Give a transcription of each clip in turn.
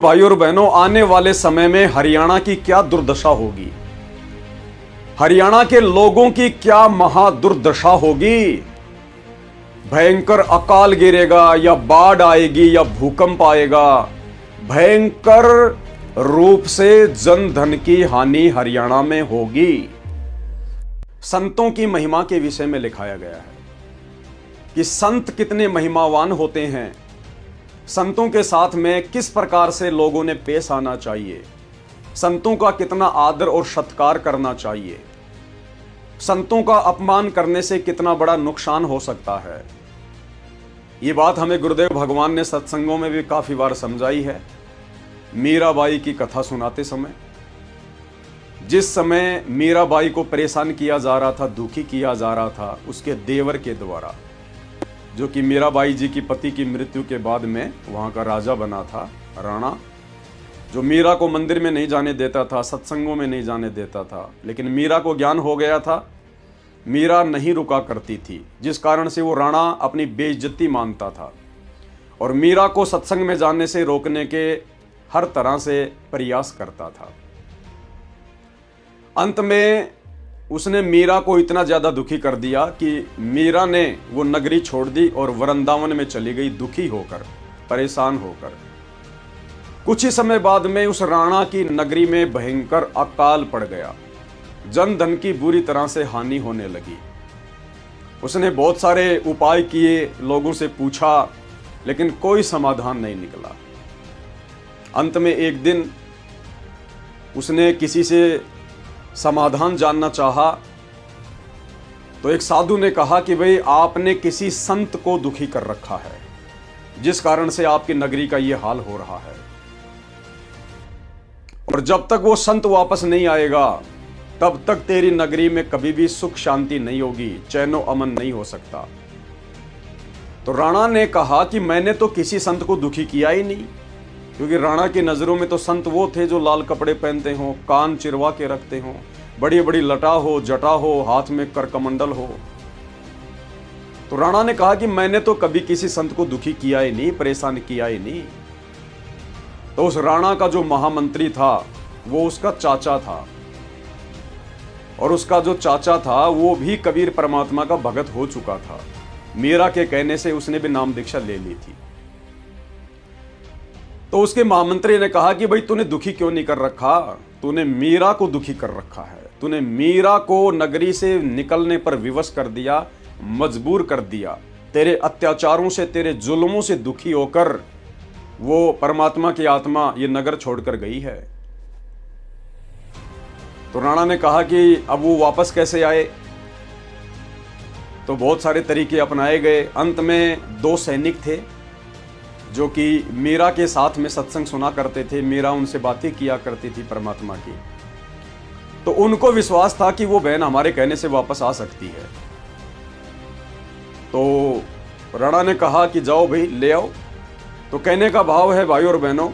भाइयों और बहनों, आने वाले समय में हरियाणा की क्या दुर्दशा होगी, हरियाणा के लोगों की क्या महादुर्दशा होगी। भयंकर अकाल गिरेगा या बाढ़ आएगी या भूकंप आएगा। भयंकर रूप से जन धन की हानि हरियाणा में होगी। संतों की महिमा के विषय में लिखाया गया है कि संत कितने महिमावान होते हैं, संतों के साथ में किस प्रकार से लोगों ने पेश आना चाहिए, संतों का कितना आदर और सत्कार करना चाहिए, संतों का अपमान करने से कितना बड़ा नुकसान हो सकता है। ये बात हमें गुरुदेव भगवान ने सत्संगों में भी काफी बार समझाई है। मीराबाई की कथा सुनाते समय, जिस समय मीराबाई को परेशान किया जा रहा था, दुखी किया जा रहा था उसके देवर के द्वारा, जो कि मीराबाई जी की पति की मृत्यु के बाद में वहां का राजा बना था, राणा, जो मीरा को मंदिर में नहीं जाने देता था, सत्संगों में नहीं जाने देता था। लेकिन मीरा को ज्ञान हो गया था, मीरा नहीं रुका करती थी, जिस कारण से वो राणा अपनी बेइज्जती मानता था और मीरा को सत्संग में जाने से रोकने के हर तरह से प्रयास करता था। अंत में उसने मीरा को इतना ज्यादा दुखी कर दिया कि मीरा ने वो नगरी छोड़ दी और वृंदावन में चली गई, दुखी होकर, परेशान होकर। कुछ ही समय बाद में उस राणा की नगरी में भयंकर अकाल पड़ गया, जन धन की बुरी तरह से हानि होने लगी। उसने बहुत सारे उपाय किए, लोगों से पूछा, लेकिन कोई समाधान नहीं निकला। अंत में एक दिन उसने किसी से समाधान जानना चाहा, तो एक साधु ने कहा कि भाई आपने किसी संत को दुखी कर रखा है, जिस कारण से आपकी नगरी का यह हाल हो रहा है, और जब तक वो संत वापस नहीं आएगा तब तक तेरी नगरी में कभी भी सुख शांति नहीं होगी, चैनो अमन नहीं हो सकता। तो राणा ने कहा कि मैंने तो किसी संत को दुखी किया ही नहीं, क्योंकि राणा की नजरों में तो संत वो थे जो लाल कपड़े पहनते हो, कान चिरवा के रखते हो, बड़ी बड़ी लटा हो, जटा हो, हाथ में करकमंडल हो। तो राणा ने कहा कि मैंने तो कभी किसी संत को दुखी किया ही नहीं, परेशान किया ही नहीं। तो उस राणा का जो महामंत्री था वो उसका चाचा था, और उसका जो चाचा था वो भी कबीर परमात्मा का भगत हो चुका था। मीरा के कहने से उसने भी नाम दीक्षा ले ली थी। तो उसके महामंत्री ने कहा कि भाई तूने दुखी क्यों नहीं कर रखा, तूने मीरा को दुखी कर रखा है, तूने मीरा को नगरी से निकलने पर विवश कर दिया, मजबूर कर दिया। तेरे अत्याचारों से, तेरे जुल्मों से दुखी होकर वो परमात्मा की आत्मा ये नगर छोड़कर गई है। तो राणा ने कहा कि अब वो वापस कैसे आए, तो बहुत सारे तरीके अपनाए गए। अंत में दो सैनिक थे जो कि मीरा के साथ में सत्संग सुना करते थे, मीरा उनसे बातें किया करती थी परमात्मा की। तो उनको विश्वास था कि वो बहन हमारे कहने से वापस आ सकती है। तो राणा ने कहा कि जाओ भाई ले आओ। तो कहने का भाव है, भाइयों और बहनों,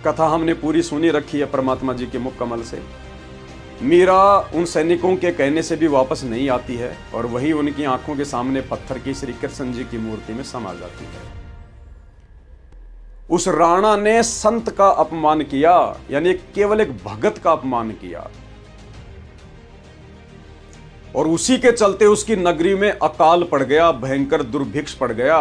कथा हमने पूरी सुनी रखी है परमात्मा जी के मुख कमल से। मीरा उन सैनिकों के कहने से भी वापस नहीं आती है और वही उनकी आंखों के सामने पत्थर की श्री कृष्ण जी की मूर्ति में समा जाती है। उस राणा ने संत का अपमान किया, यानी केवल एक भगत का अपमान किया, और उसी के चलते उसकी नगरी में अकाल पड़ गया, भयंकर दुर्भिक्ष पड़ गया।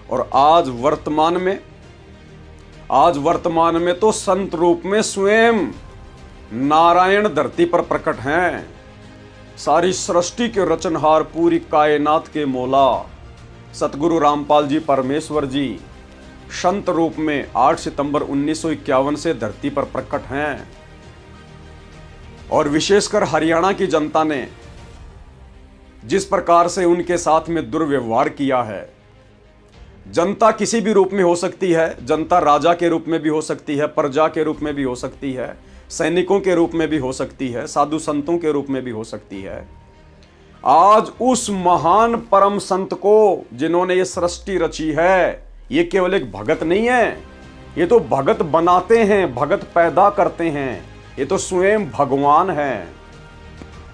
और आज वर्तमान में तो संत रूप में स्वयं नारायण धरती पर प्रकट हैं। सारी सृष्टि के रचनहार, पूरी कायनात के मौला सतगुरु रामपाल जी परमेश्वर जी संत रूप में 8 सितंबर 1951 से धरती पर प्रकट हैं। और विशेषकर हरियाणा की जनता ने जिस प्रकार से उनके साथ में दुर्व्यवहार किया है, जनता किसी भी रूप में हो सकती है, जनता राजा के रूप में भी हो सकती है, प्रजा के रूप में भी हो सकती है, सैनिकों के रूप में भी हो सकती है, साधु संतों के रूप में भी हो सकती है। आज उस महान परम संत को जिन्होंने ये सृष्टि रची है, ये केवल एक भगत नहीं है, ये तो भगत बनाते हैं, भगत पैदा करते हैं, ये तो स्वयं भगवान हैं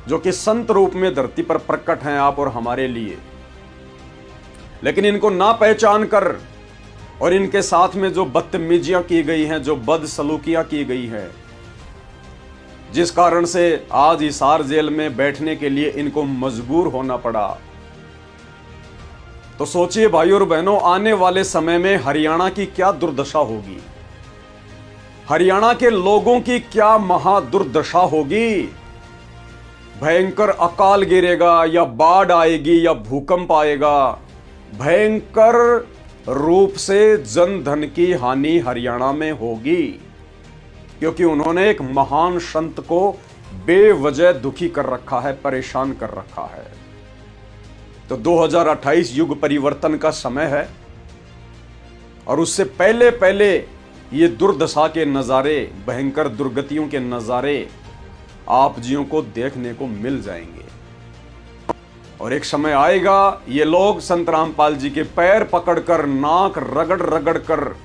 जो कि संत रूप में धरती पर प्रकट हैं आप और हमारे लिए। लेकिन इनको ना पहचान कर और इनके साथ में जो बदतमीजियां की गई हैं, जो बदसलूकियां की गई हैं, जिस कारण से आज हिसार जेल में बैठने के लिए इनको मजबूर होना पड़ा। तो सोचिए भाई और बहनों, आने वाले समय में हरियाणा की क्या दुर्दशा होगी, हरियाणा के लोगों की क्या महादुर्दशा होगी। भयंकर अकाल गिरेगा, या बाढ़ आएगी, या भूकंप आएगा। भयंकर रूप से जन धन की हानि हरियाणा में होगी, क्योंकि उन्होंने एक महान संत को बेवजह दुखी कर रखा है, परेशान कर रखा है। तो 2028 युग परिवर्तन का समय है, और उससे पहले पहले ये दुर्दशा के नजारे, भयंकर दुर्गतियों के नजारे आप जियों को देखने को मिल जाएंगे। और एक समय आएगा, ये लोग संत रामपाल जी के पैर पकड़कर, नाक रगड़ रगड़ कर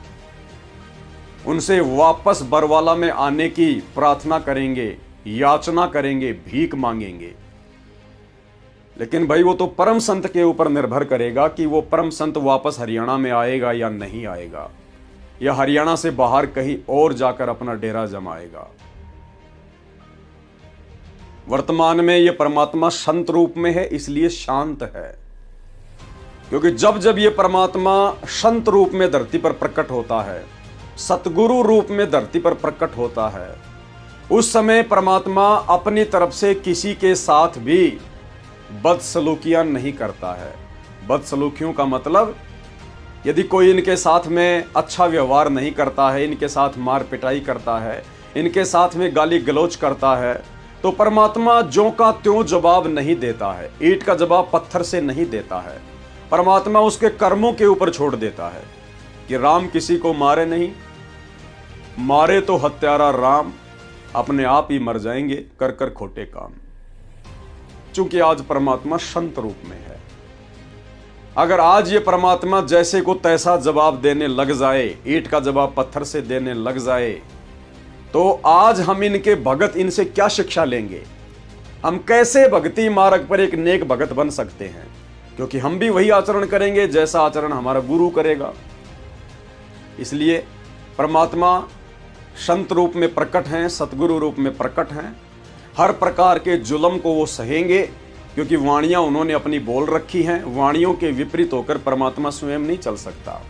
उनसे वापस बरवाला में आने की प्रार्थना करेंगे, याचना करेंगे, भीख मांगेंगे। लेकिन भाई वो तो परम संत के ऊपर निर्भर करेगा कि वो परम संत वापस हरियाणा में आएगा या नहीं आएगा, या हरियाणा से बाहर कहीं और जाकर अपना डेरा जमाएगा। वर्तमान में ये परमात्मा संत रूप में है, इसलिए शांत है, क्योंकि जब जब ये परमात्मा संत रूप में धरती पर प्रकट होता है, सतगुरु रूप में धरती पर प्रकट होता है, उस समय परमात्मा अपनी तरफ से किसी के साथ भी बदसलूकियां नहीं करता है। बदसलूकियों का मतलब, यदि कोई इनके साथ में अच्छा व्यवहार नहीं करता है, इनके साथ मार पिटाई करता है, इनके साथ में गाली गलौज करता है, तो परमात्मा ज्यों का त्यों जवाब नहीं देता है। ईंट का जवाब पत्थर से नहीं देता है। परमात्मा उसके कर्मों के ऊपर छोड़ देता है कि राम किसी को मारे नहीं, मारे तो हत्यारा राम, अपने आप ही मर जाएंगे कर कर खोटे काम। चूंकि आज परमात्मा संत रूप में है, अगर आज ये परमात्मा जैसे को तैसा जवाब देने लग जाए, ईंट का जवाब पत्थर से देने लग जाए, तो आज हम इनके भगत इनसे क्या शिक्षा लेंगे? हम कैसे भक्ति मार्ग पर एक नेक भगत बन सकते हैं? क्योंकि हम भी वही आचरण करेंगे जैसा आचरण हमारा गुरु करेगा। इसलिए परमात्मा संत रूप में प्रकट हैं, सतगुरु रूप में प्रकट हैं। हर प्रकार के जुल्म को वो सहेंगे, क्योंकि वाणियां उन्होंने अपनी बोल रखी हैं। वाणियों के विपरीत होकर परमात्मा स्वयं नहीं चल सकता।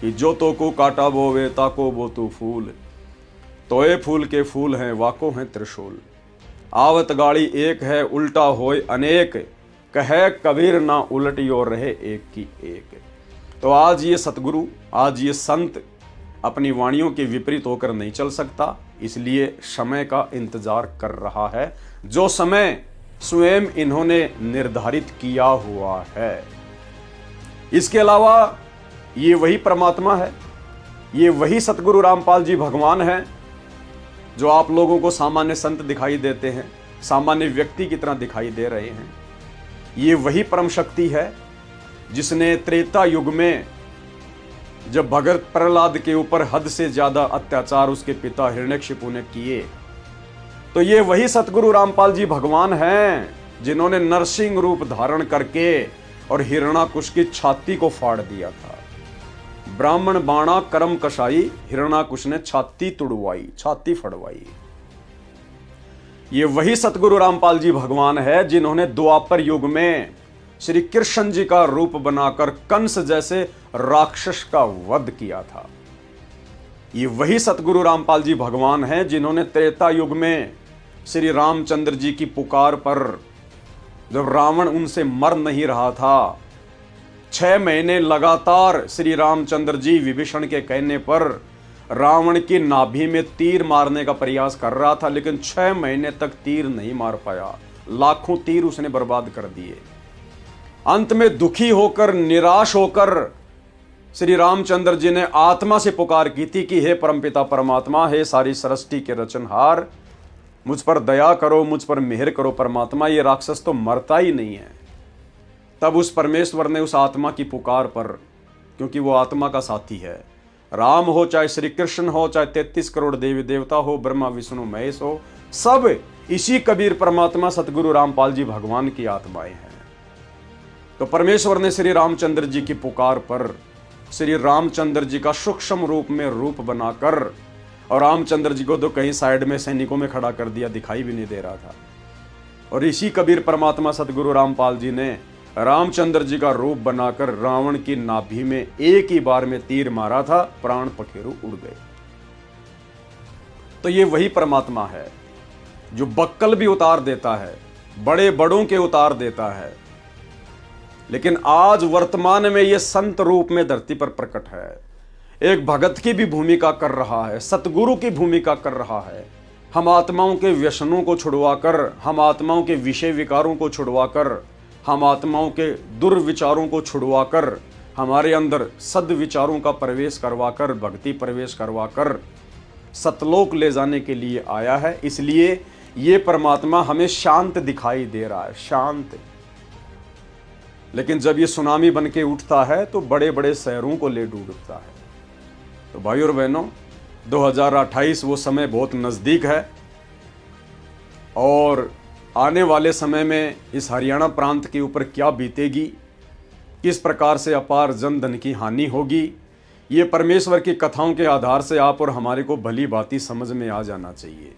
कि जो तो को काटा बोवे ताको बो तू फूल, तोए फूल के फूल हैं वाको हैं त्रिशूल। आवत गाड़ी एक है उल्टा होए अनेक, कहे कबीर ना उलटी और रहे एक की एक। तो आज ये सतगुरु, आज ये संत अपनी वाणियों के विपरीत होकर नहीं चल सकता, इसलिए समय का इंतजार कर रहा है, जो समय स्वयं इन्होंने निर्धारित किया हुआ है। इसके अलावा ये वही परमात्मा है, ये वही सतगुरु रामपाल जी भगवान हैं, जो आप लोगों को सामान्य संत दिखाई देते हैं, सामान्य व्यक्ति की तरह दिखाई दे रहे हैं। ये वही परम शक्ति है जिसने त्रेता युग में जब भगत प्रहलाद के ऊपर हद से ज्यादा अत्याचार उसके पिता हिरण्यकशिपु ने किए, तो ये वही सतगुरु रामपाल जी भगवान हैं जिन्होंने नरसिंह रूप धारण करके और हिरण्याकुश की छाती को फाड़ दिया था। ब्राह्मण बाणा करम कसाई, हिरण्याकुश ने छाती तुड़वाई, छाती फड़वाई। ये वही सतगुरु रामपाल जी भगवान है जिन्होंने द्वापर युग में श्री कृष्ण जी का रूप बनाकर कंस जैसे राक्षस का वध किया था। ये वही सतगुरु रामपाल जी भगवान हैं जिन्होंने त्रेता युग में श्री रामचंद्र जी की पुकार पर, जब रावण उनसे मर नहीं रहा था, 6 महीने लगातार श्री रामचंद्र जी विभीषण के कहने पर रावण की नाभि में तीर मारने का प्रयास कर रहा था, लेकिन 6 महीने तक तीर नहीं मार पाया। लाखों तीर उसने बर्बाद कर दिए। अंत में दुखी होकर, निराश होकर श्री रामचंद्र जी ने आत्मा से पुकार की थी कि हे परमपिता परमात्मा, हे सारी सृष्टि के रचनहार, मुझ पर दया करो, मुझ पर मेहर करो परमात्मा, ये राक्षस तो मरता ही नहीं है। तब उस परमेश्वर ने उस आत्मा की पुकार पर, क्योंकि वो आत्मा का साथी है, राम हो चाहे श्री कृष्ण हो, चाहे 33 करोड़ देवी देवता हो, ब्रह्मा विष्णु महेश हो, सब इसी कबीर परमात्मा सतगुरु रामपाल जी भगवान की आत्माएं हैं। तो परमेश्वर ने श्री रामचंद्र जी की पुकार पर श्री रामचंद्र जी का सूक्ष्म रूप में रूप बनाकर, और रामचंद्र जी को तो कहीं साइड में सैनिकों में खड़ा कर दिया, दिखाई भी नहीं दे रहा था। और इसी कबीर परमात्मा सतगुरु रामपाल जी ने रामचंद्र जी का रूप बनाकर रावण की नाभि में एक ही बार में तीर मारा था, प्राण पखेरु उड़ गए। तो ये वही परमात्मा है जो बक्कल भी उतार देता है, बड़े बड़ों के उतार देता है, लेकिन आज वर्तमान में ये संत रूप में धरती पर प्रकट है। एक भगत की भी भूमिका कर रहा है, सतगुरु की भूमिका कर रहा है। हम आत्माओं के व्यसनों को छुड़वाकर, हम आत्माओं के विषय विकारों को छुड़वाकर, हम आत्माओं के दुर्विचारों को छुड़वाकर, हमारे अंदर सद्विचारों का प्रवेश करवाकर, भक्ति प्रवेश करवाकर सतलोक ले जाने के लिए आया है। इसलिए ये परमात्मा हमें शांत दिखाई दे रहा है, शांत। लेकिन जब ये सुनामी बन के उठता है तो बड़े बड़े शहरों को ले डूबता है। तो भाई और बहनों, 2028 वो समय बहुत नज़दीक है, और आने वाले समय में इस हरियाणा प्रांत के ऊपर क्या बीतेगी, किस प्रकार से अपार जन धन की हानि होगी, ये परमेश्वर की कथाओं के आधार से आप और हमारे को भली भांति समझ में आ जाना चाहिए।